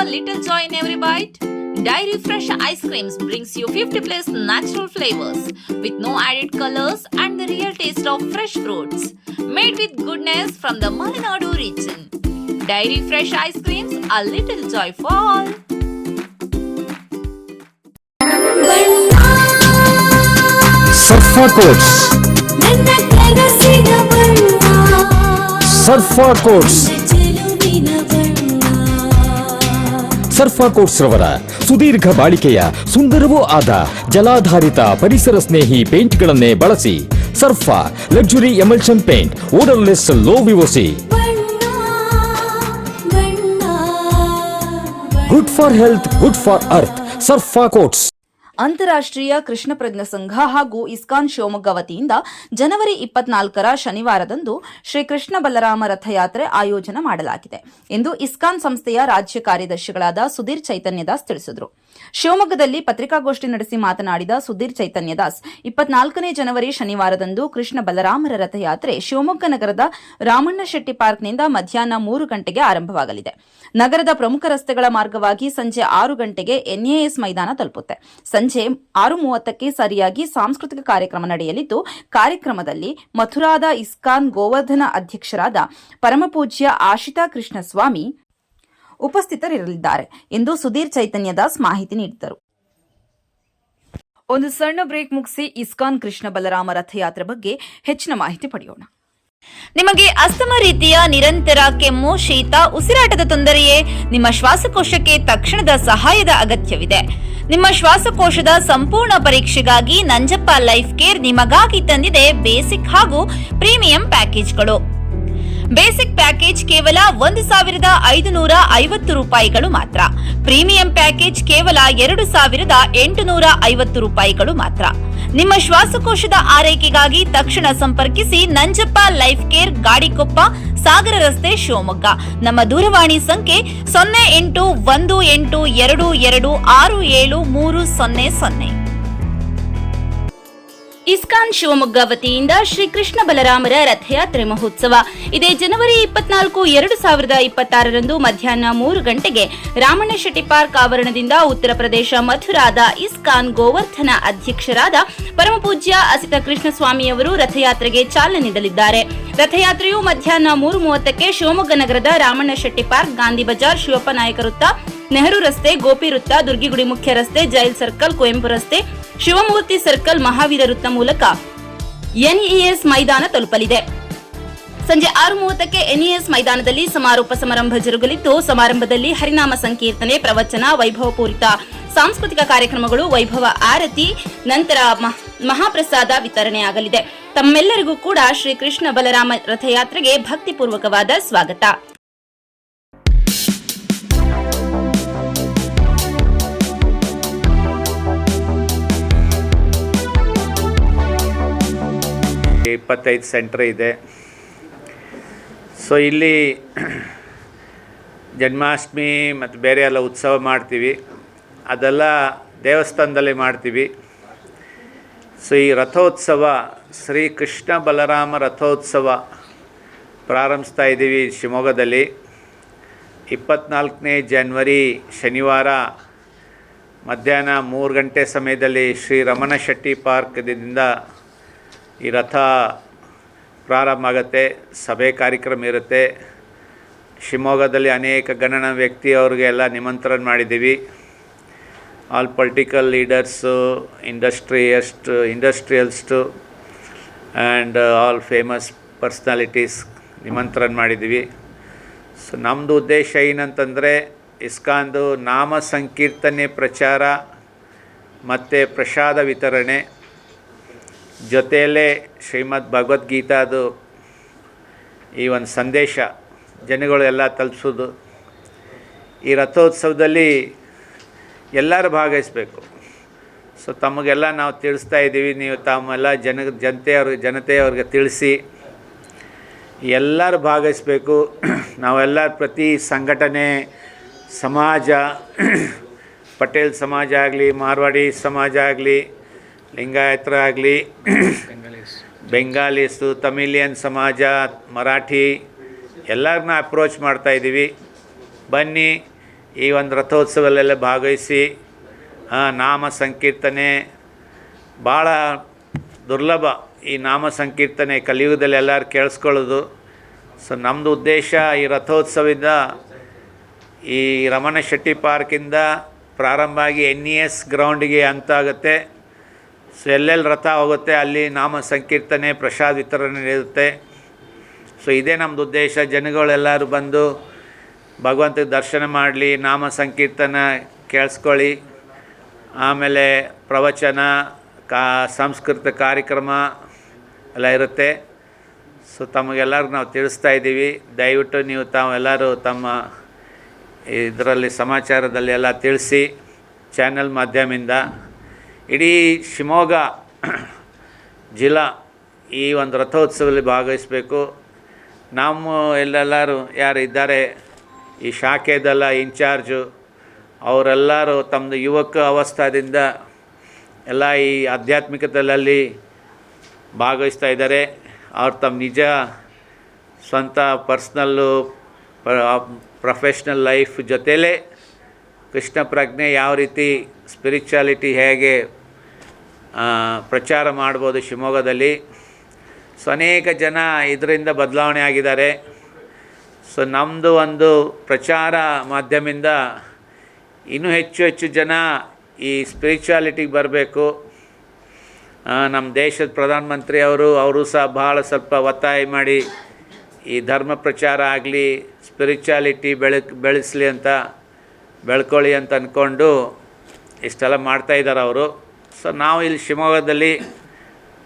a little joy in every bite? Dairy Fresh Ice Creams brings you 50 plus natural flavors with no added colors and the real taste of fresh fruits. Made with goodness from the Malenadu region. Dairy Fresh Ice Creams, a little joy for all. Surfa Coats. Surfa Coats. ಸರ್ಫಾ quotes ರವರ ಸುದೀರ್ಘ ಬಾಳಿಕೆಯ ಸುಂದರವೂ ಆದ ಜಲಾಧಾರಿತ ಪರಿಸರ ಸ್ನೇಹಿ ಪೇಂಟ್ಗಳನ್ನೇ ಬಳಸಿ. Surfa luxury emulsion paint, odourless, low VOC, good for health, good for earth. Surfa Coats. ಅಂತಾರಾಷ್ಟ್ರೀಯ ಕೃಷ್ಣ ಪ್ರಜ್ಞಾ ಸಂಘ ಹಾಗೂ ಇಸ್ಕಾನ್ ಶಿವಮೊಗ್ಗ ವತಿಯಿಂದ ಜನವರಿ 24ರ ಶನಿವಾರದಂದು ಶ್ರೀ ಕೃಷ್ಣ ಬಲರಾಮ ರಥಯಾತ್ರೆ ಆಯೋಜನೆ ಮಾಡಲಾಗಿದೆ ಎಂದು ಇಸ್ಕಾನ್ ಸಂಸ್ಥೆಯ ರಾಜ್ಯ ಕಾರ್ಯದರ್ಶಿಗಳಾದ ಸುಧೀರ್ ಚೈತನ್ಯದಾಸ್ ತಿಳಿಸಿದರು. ಶಿವಮೊಗ್ಗದಲ್ಲಿ ಪತ್ರಿಕಾಗೋಷ್ಠಿ ನಡೆಸಿ ಮಾತನಾಡಿದ ಸುಧೀರ್ ಚೈತನ್ಯದಾಸ್, 24ನೇ ಜನವರಿ ಶನಿವಾರದಂದು ಕೃಷ್ಣ ಬಲರಾಮರ ರಥಯಾತ್ರೆ ಶಿವಮೊಗ್ಗ ನಗರದ ರಾಮಣ್ಣ ಶೆಟ್ಟಿ ಪಾರ್ಕ್ನಿಂದ ಮಧ್ಯಾಹ್ನ 3 ಗಂಟೆಗೆ ಆರಂಭವಾಗಲಿದೆ. ನಗರದ ಪ್ರಮುಖ ರಸ್ತೆಗಳ ಮಾರ್ಗವಾಗಿ ಸಂಜೆ 6 ಗಂಟೆಗೆ ಎನ್ಎಎಸ್ ಮೈದಾನ ತಲುಪುತ್ತೆ. ಸಂಜೆ 6:30ಕ್ಕೆ ಸರಿಯಾಗಿ ಸಾಂಸ್ಕೃತಿಕ ಕಾರ್ಯಕ್ರಮ ನಡೆಯಲಿದ್ದು, ಕಾರ್ಯಕ್ರಮದಲ್ಲಿ ಮಥುರಾದ ಇಸ್ಕಾನ್ ಗೋವರ್ಧನ ಅಧ್ಯಕ್ಷರಾದ ಪರಮಪೂಜ್ಯ ಆಶಿತಾ ಕೃಷ್ಣ ಸ್ವಾಮಿ ಉಪಸ್ಥಿತರಿರಲಿದ್ದಾರೆ ಎಂದು ಸುಧೀರ್ ಚೈತನ್ಯದಾಸ್ ಮಾಹಿತಿ ನೀಡಿದರು. ಒಂದು ಸಣ್ಣ ಬ್ರೇಕ್ ಮುಗಿಸಿ ಇಸ್ಕಾನ್ ಕೃಷ್ಣ ಬಲರಾಮ ರಥಯಾತ್ರೆ ಬಗ್ಗೆ ಹೆಚ್ಚಿನ ಮಾಹಿತಿ ಪಡೆಯೋಣ. ನಿಮಗೆ ಅಸ್ತಮ ರೀತಿಯ ನಿರಂತರ ಕೆಮ್ಮು, ಶೀತ, ಉಸಿರಾಟದ ತೊಂದರೆಯೇ? ನಿಮ್ಮ ಶ್ವಾಸಕೋಶಕ್ಕೆ ತಕ್ಷಣದ ಸಹಾಯದ ಅಗತ್ಯವಿದೆ. ನಿಮ್ಮ ಶ್ವಾಸಕೋಶದ ಸಂಪೂರ್ಣ ಪರೀಕ್ಷೆಗಾಗಿ ನಂಜಪ್ಪ ಲೈಫ್ ಕೇರ್ ನಿಮಗಾಗಿ ತಂದಿದೆ ಬೇಸಿಕ್ ಹಾಗೂ ಪ್ರೀಮಿಯಂ ಪ್ಯಾಕೇಜ್ಗಳು. ಬೇಸಿಕ್ ಪ್ಯಾಕೇಜ್ ಕೇವಲ 1,550 ರೂಪಾಯಿಗಳು ಮಾತ್ರ. ಪ್ರೀಮಿಯಂ ಪ್ಯಾಕೇಜ್ ಕೇವಲ 2,850 ರೂಪಾಯಿಗಳು ಮಾತ್ರ. ನಿಮ್ಮ ಶ್ವಾಸಕೋಶದ ಆರೈಕೆಗಾಗಿ ತಕ್ಷಣ ಸಂಪರ್ಕಿಸಿ ನಂಜಪ್ಪ ಲೈಫ್ ಕೇರ್, ಗಾಡಿಕೊಪ್ಪ, ಸಾಗರ ರಸ್ತೆ, ಶಿವಮೊಗ್ಗ. ನಮ್ಮ ದೂರವಾಣಿ ಸಂಖ್ಯೆ 0818226730. ಇಸ್ಕಾನ್ ಶಿವಮೊಗ್ಗ ವತಿಯಿಂದ ಶ್ರೀ ಕೃಷ್ಣ ಬಲರಾಮರ ರಥಯಾತ್ರೆ ಮಹೋತ್ಸವ ಇದೇ ಜನವರಿ 24, 2026ರಂದು ಮಧ್ಯಾಹ್ನ 3 ಗಂಟೆಗೆ ರಾಮಣ್ಣ ಶೆಟ್ಟಿ ಪಾರ್ಕ್ ಆವರಣದಿಂದ ಉತ್ತರ ಪ್ರದೇಶ ಮಥುರಾದ ಇಸ್ಕಾನ್ ಗೋವರ್ಧನ ಅಧ್ಯಕ್ಷರಾದ ಪರಮಪೂಜ್ಯ ಆಶಿತಾ ಕೃಷ್ಣ ಸ್ವಾಮಿಯವರು ರಥಯಾತ್ರೆಗೆ ಚಾಲನೆ ನೀಡಲಿದ್ದಾರೆ. ರಥಯಾತ್ರೆಯು ಮಧ್ಯಾಹ್ನ 3:30ಕ್ಕೆ ಶಿವಮೊಗ್ಗ ನಗರದ ರಾಮಣ್ಣ ಶೆಟ್ಟಿ ಪಾರ್ಕ್, ಗಾಂಧಿ ಬಜಾರ್, ಶಿವಪ್ಪ ನಾಯಕ ವೃತ್ತ, ನೆಹರು ರಸ್ತೆ, ಗೋಪಿ ವೃತ್ತ, ದುರ್ಗಿಗುಡಿ ಮುಖ್ಯ ರಸ್ತೆ, ಜೈಲ್ ಸರ್ಕಲ್, ಕುವೆಂಪು ರಸ್ತೆ, ಶಿವಮೂರ್ತಿ ಸರ್ಕಲ್, ಮಹಾವೀರ ವೃತ್ತ ಮೂಲಕ ಎನ್ಇಎಸ್ ಮೈದಾನ ತಲುಪಲಿದೆ. ಸಂಜೆ 6:30ಕ್ಕೆ ಎನ್ಇಎಸ್ ಮೈದಾನದಲ್ಲಿ ಸಮಾರೋಪ ಸಮಾರಂಭ ಜರುಗಲಿದ್ದು, ಸಮಾರಂಭದಲ್ಲಿ ಹರಿನಾಮ ಸಂಕೀರ್ತನೆ, ಪ್ರವಚನ, ವೈಭವಪೂರಿತ ಸಾಂಸ್ಕೃತಿಕ ಕಾರ್ಯಕ್ರಮಗಳು, ವೈಭವ ಆರತಿ, ನಂತರ ಮಹಾಪ್ರಸಾದ ವಿತರಣೆಯಾಗಲಿದೆ. ತಮ್ಮೆಲ್ಲರಿಗೂ ಕೂಡ ಶ್ರೀ ಕೃಷ್ಣ ಬಲರಾಮ ರಥಯಾತ್ರೆಗೆ ಭಕ್ತಿಪೂರ್ವಕವಾದ ಸ್ವಾಗತ. 25 ಸೆಂಟರ್ ಇದೆ. ಸೊ ಇಲ್ಲಿ ಜನ್ಮಾಷ್ಟಮಿ ಮತ್ತು ಬೇರೆ ಎಲ್ಲ ಉತ್ಸವ ಮಾಡ್ತೀವಿ, ಅದೆಲ್ಲ ದೇವಸ್ಥಾನದಲ್ಲಿ ಮಾಡ್ತೀವಿ. ಸೊ ಈ ರಥೋತ್ಸವ, ಶ್ರೀ ಕೃಷ್ಣ ಬಲರಾಮ ರಥೋತ್ಸವ ಪ್ರಾರಂಭಿಸ್ತಾ ಇದ್ದೀವಿ ಶಿವಮೊಗ್ಗದಲ್ಲಿ. 24ನೇ ಜನವರಿ ಶನಿವಾರ ಮಧ್ಯಾಹ್ನ 3 ಗಂಟೆ ಸಮಯದಲ್ಲಿ ಶ್ರೀ ರಮಣ ಶೆಟ್ಟಿ ಪಾರ್ಕ್ದಿಂದ ಈ ರಥ ಪ್ರಾರಂಭ ಆಗುತ್ತೆ. ಸಭೆ ಕಾರ್ಯಕ್ರಮ ಇರುತ್ತೆ. ಶಿವಮೊಗ್ಗದಲ್ಲಿ ಅನೇಕ ಗಣ್ಯ ವ್ಯಕ್ತಿಯವರಿಗೆಲ್ಲ ನಿಮಂತ್ರಣ ಮಾಡಿದ್ದೀವಿ. All political leaders, industrialists and all famous personalities ನಿಮಂತ್ರಣ ಮಾಡಿದ್ದೀವಿ. ಸೊ ನಮ್ಮದು ಉದ್ದೇಶ ಏನಂತಂದರೆ, ಇಸ್ಕಾನ್ದು ನಾಮ ಸಂಕೀರ್ತನೆ ಪ್ರಚಾರ ಮತ್ತು ಪ್ರಸಾದ ವಿತರಣೆ, ಜೊತೆಯಲ್ಲೇ ಶ್ರೀಮದ್ ಭಗವದ್ಗೀತಾದು ಈ ಒಂದು ಸಂದೇಶ ಜನಗಳು ಎಲ್ಲ ತಲುಪಿಸೋದು. ಈ ರಥೋತ್ಸವದಲ್ಲಿ ಎಲ್ಲರೂ ಭಾಗವಹಿಸಬೇಕು. ಸೊ ತಮಗೆಲ್ಲ ನಾವು ತಿಳಿಸ್ತಾ ಇದ್ದೀವಿ, ನೀವು ತಮ್ಮೆಲ್ಲ ಜನತೆಯವ್ರಿಗೆ ತಿಳಿಸಿ ಎಲ್ಲರೂ ಭಾಗವಹಿಸಬೇಕು. ನಾವೆಲ್ಲ ಪ್ರತಿ ಸಂಘಟನೆ, ಸಮಾಜ, ಪಟೇಲ್ ಸಮಾಜ ಆಗಲಿ, ಮಾರ್ವಾಡಿ ಸಮಾಜ ಆಗಲಿ, ಲಿಂಗಾಯತರಾಗಲಿ, ಬೆಂಗಾಲೀಸು, ತಮಿಳಿಯನ್ ಸಮಾಜ, ಮರಾಠಿ ಎಲ್ಲರನ್ನ ಅಪ್ರೋಚ್ ಮಾಡ್ತಾಯಿದ್ದೀವಿ. ಬನ್ನಿ, ಈ ಒಂದು ರಥೋತ್ಸವದಲ್ಲೆಲ್ಲ ಭಾಗವಹಿಸಿ ನಾಮ ಸಂಕೀರ್ತನೆ ಭಾಳ ದುರ್ಲಭ. ಈ ನಾಮ ಸಂಕೀರ್ತನೆ ಕಲಿಯುಗದಲ್ಲಿ ಎಲ್ಲರೂ ಕೇಳಿಸ್ಕೊಳ್ಳೋದು. ಸೊ ನಮ್ಮದು ಉದ್ದೇಶ ಈ ರಥೋತ್ಸವದಿಂದ ಈ ರಮಣ ಶೆಟ್ಟಿ ಪಾರ್ಕಿಂದ ಪ್ರಾರಂಭ ಆಗಿ NES ಗ್ರೌಂಡಿಗೆ ಅಂತ ಆಗುತ್ತೆ. ಸೊ ಎಲ್ಲೆಲ್ಲಿ ರಥ ಹೋಗುತ್ತೆ ಅಲ್ಲಿ ನಾಮ ಸಂಕೀರ್ತನೆ ಪ್ರಸಾದ ವಿತರಣೆ ಇರುತ್ತೆ. ಸೊ ಇದೇ ನಮ್ಮದು ಉದ್ದೇಶ. ಜನಗಳೆಲ್ಲರೂ ಬಂದು ಭಗವಂತನ ದರ್ಶನ ಮಾಡಲಿ, ನಾಮ ಸಂಕೀರ್ತನ ಕೇಳಿಸ್ಕೊಳ್ಳಿ, ಆಮೇಲೆ ಪ್ರವಚನ, ಸಾಂಸ್ಕೃತಿಕ ಕಾರ್ಯಕ್ರಮ ಎಲ್ಲ ಇರುತ್ತೆ. ಸೊ ತಮಗೆಲ್ಲರಿಗೂ ನಾವು ತಿಳಿಸ್ತಾ ಇದ್ದೀವಿ. ದಯವಿಟ್ಟು ನೀವು ತಾವೆಲ್ಲರೂ ತಮ್ಮ ಇದರಲ್ಲಿ ಸಮಾಚಾರದಲ್ಲಿ ಎಲ್ಲ ತಿಳಿಸಿ, ಚಾನಲ್ ಮಾಧ್ಯಮದಿಂದ ಇಡೀ ಶಿವಮೊಗ್ಗ ಜಿಲ್ಲಾ ಈ ಒಂದು ರಥೋತ್ಸವದಲ್ಲಿ ಭಾಗವಹಿಸಬೇಕು. ನಮ್ಮ ಎಲ್ಲರೂ ಯಾರು ಇದ್ದಾರೆ ಈ ಶಾಖೆದೆಲ್ಲ ಇನ್ಚಾರ್ಜು ಅವರೆಲ್ಲರೂ ತಮ್ಮದು ಯುವಕ ಅವಸ್ಥಾದಿಂದ ಎಲ್ಲ ಈ ಆಧ್ಯಾತ್ಮಿಕತೆಯಲ್ಲಿ ಭಾಗವಹಿಸ್ತಾ ಇದ್ದಾರೆ. ಅವ್ರು ತಮ್ಮ ನಿಜ ಸ್ವಂತ ಪರ್ಸ್ನಲ್ಲು ಪ್ರೊಫೆಷ್ನಲ್ ಲೈಫ್ ಜೊತೆಲೇ ಕೃಷ್ಣ ಪ್ರಜ್ಞೆ ಯಾವ ರೀತಿ ಸ್ಪಿರಿಚುಯಾಲಿಟಿ ಹೇಗೆ ಪ್ರಚಾರ ಮಾಡ್ಬೋದು ಶಿವಮೊಗ್ಗದಲ್ಲಿ. ಸೊ ಅನೇಕ ಜನ ಇದರಿಂದ ಬದಲಾವಣೆ ಆಗಿದ್ದಾರೆ. ಸೊ ನಮ್ಮದು ಒಂದು ಪ್ರಚಾರ ಮಾಧ್ಯಮದಿಂದ ಇನ್ನೂ ಹೆಚ್ಚು ಜನ ಈ ಸ್ಪಿರಿಚುಯಾಲಿಟಿಗೆ ಬರಬೇಕು. ನಮ್ಮ ದೇಶದ ಪ್ರಧಾನಮಂತ್ರಿ ಅವರು ಸಹ ಭಾಳ ಸ್ವಲ್ಪ ಒತ್ತಾಯ ಮಾಡಿ ಈ ಧರ್ಮ ಪ್ರಚಾರ ಆಗಲಿ, ಸ್ಪಿರಿಚುಯಾಲಿಟಿ ಬೆಳೆಸಲಿ ಅಂತ, ಬೆಳ್ಕೊಳ್ಳಿ ಅಂತ ಅಂದ್ಕೊಂಡು ಇಷ್ಟೆಲ್ಲ ಮಾಡ್ತಾಯಿದ್ದಾರೆ ಅವರು. ಸೊ ನಾವು ಇಲ್ಲಿ ಶಿವಮೊಗ್ಗದಲ್ಲಿ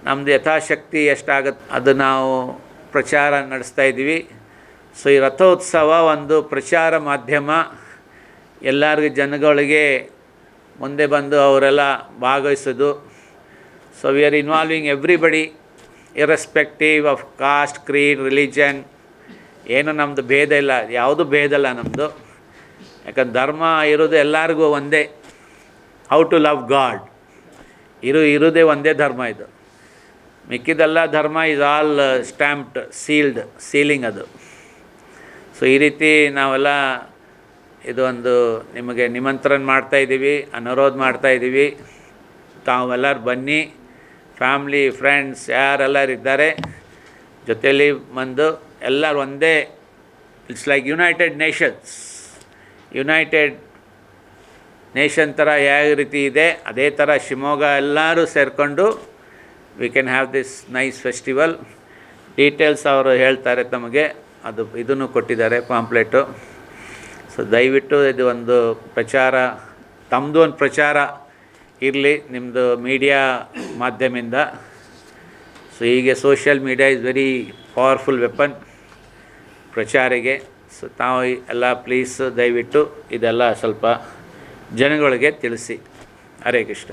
ನಮ್ಮದು ಯಥಾಶಕ್ತಿ ಎಷ್ಟಾಗುತ್ತೆ ಅದು ನಾವು ಪ್ರಚಾರ ನಡೆಸ್ತಾ ಇದ್ದೀವಿ. ಸೊ ಈ ರಥೋತ್ಸವ ಒಂದು ಪ್ರಚಾರ ಮಾಧ್ಯಮ. ಎಲ್ಲರಿಗೂ ಜನಗಳಿಗೆ ಮುಂದೆ ಬಂದು ಅವರೆಲ್ಲ ಭಾಗವಹಿಸೋದು. So we are involving everybody irrespective of caste, creed, religion. ಏನು ನಮ್ಮದು ಭೇದ ಇಲ್ಲ, ಯಾವುದು ಭೇದ ಇಲ್ಲ ನಮ್ಮದು. ಯಾಕಂದ್ರೆ ಧರ್ಮ ಇರೋದು ಎಲ್ಲರಿಗೂ ಒಂದೇ. ಹೌ ಟು ಲವ್ ಗಾಡ್ ಇರೋದೇ ಒಂದೇ ಧರ್ಮ. ಇದು ಮಿಕ್ಕಿದೆಲ್ಲ ಧರ್ಮ ಇಸ್ ಆಲ್ ಸ್ಟ್ಯಾಂಪ್ಡ್, ಸೀಲಿಂಗ್ ಅದು. ಸೊ ಈ ರೀತಿ ನಾವೆಲ್ಲ ಇದೊಂದು ನಿಮಗೆ ನಿಮಂತ್ರಣ ಮಾಡ್ತಾಯಿದ್ದೀವಿ, ಅನುರೋಧ ಮಾಡ್ತಾಯಿದ್ದೀವಿ. ತಾವೆಲ್ಲರೂ ಬನ್ನಿ, ಫ್ಯಾಮ್ಲಿ, ಫ್ರೆಂಡ್ಸ್ ಯಾರೆಲ್ಲರೂ ಇದ್ದಾರೆ ಜೊತೆಯಲ್ಲಿ ಬಂದು ಎಲ್ಲರೂ ಒಂದೇ. ಇಟ್ಸ್ ಲೈಕ್ ಯುನೈಟೆಡ್ ನೇಷನ್ ಥರ ಯಾವ ರೀತಿ ಇದೆ ಅದೇ ಥರ ಶಿವಮೊಗ್ಗ ಎಲ್ಲರೂ ಸೇರಿಕೊಂಡು we can have this nice festival. Details ಅವರು ಹೇಳ್ತಾರೆ ತಮಗೆ, ಅದು ಇದನ್ನು ಕೊಟ್ಟಿದ್ದಾರೆ ಪಾಂಪ್ಲೆಟು. ಸೊ ದಯವಿಟ್ಟು ಇದು ಒಂದು ಪ್ರಚಾರ, ತಮ್ಮದು ಒಂದು ಪ್ರಚಾರ ಇರಲಿ ನಿಮ್ಮದು ಮೀಡಿಯಾ ಮಾಧ್ಯಮದಿಂದ. ಸೊ ಹೀಗೆ social media is very powerful weapon ಪ್ರಚಾರಿಗೆ. ಸೊ ತಾವು ಎಲ್ಲ ಪ್ಲೀಸ್ ದಯವಿಟ್ಟು ಇದೆಲ್ಲ ಸ್ವಲ್ಪ ಜನಗಳಿಗೆ ತಿಳಿಸಿ. ಹರೇ ಕೃಷ್ಣ.